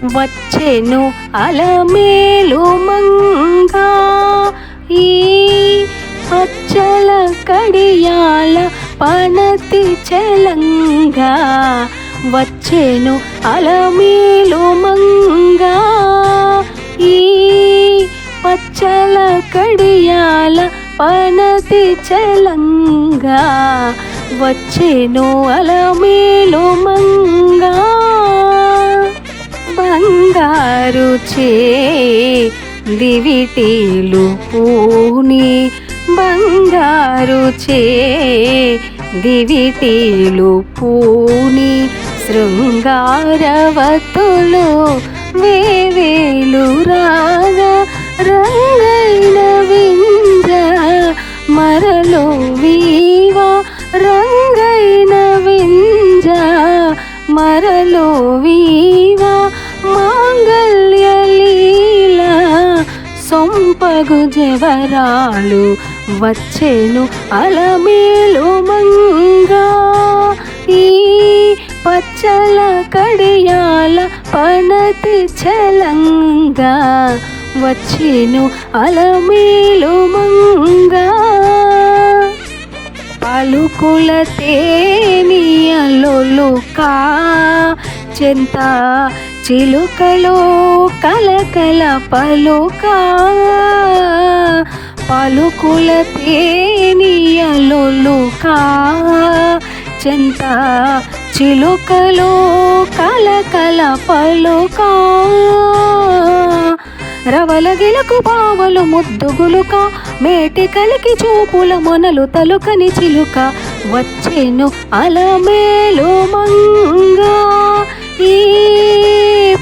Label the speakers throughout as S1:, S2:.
S1: వచ్చెను అలమేలు మంగా ఈ పచ్చల కడియాల పనతి చలంగా. వచ్చెను అలమేలు మంగా ఈ పచ్చల కడియాల పనతి చలంగా. వచ్చెను అలమేలు మంగా బంగారు చే దివిటీలు పూని. బంగారు చే దివిటీలు పూని శృంగారవతులు వేవేలు రాగా. రంగైన వింజ మరలో వీవా. రంగైన వింజ మరలో వీవా. మాంగళ్య లీల సొంపగు జవరాలు. వచ్చెను అలమేలు మంగా ఈ పచ్చల కడియాల పనతి చలంగా. వచ్చెను అలమేలు మంగా పలుకుల తేనియలొలుకా చెంత చిలుకలో కలకల పలుకా. పలుకుల తేనియలొలుకా చెంత చిలుకలో కలకల పలుకా. రవలగిలకు పావలు ముద్దుగులుక మేటి కలికి చూపుల మొనలు తలుకని చిలుక. వచ్చెను అలమేలు మంగా ఈ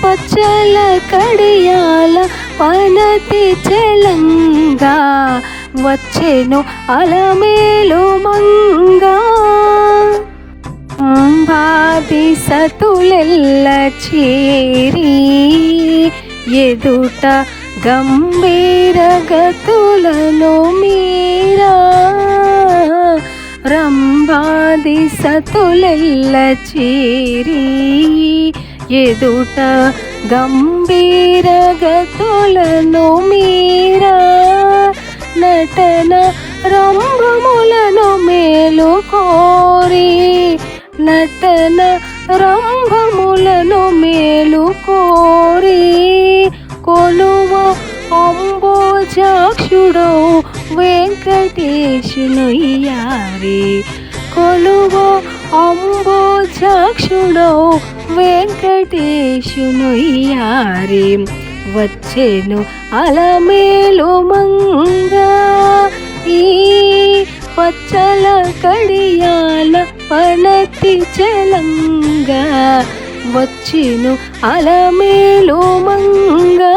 S1: పచ్చల కడియాల పనతి చలంగా. వచ్చెను అలమేలు మంగా బాది సతులెల్ల చేరి ఎదుట గంభీర గతులను మీరా. రంభాది సతులెల్ల చేరి ఎదుట గంభీర గతులను మీరా. నటన రంభములను మేలు కోరి. నటన రంభములను మేలు కోరి కొలువ అంబోజాక్షుడౌ వెంకటేశునయ్యారి. కొలువ అంబోజాక్షుడౌ వెంకటేశునయ్యారి. వచ్చెను అలమేలు మంగా ఈ పచ్చల కడియాల పనతి చలంగా. వచ్చెను అలమేలు మంగా.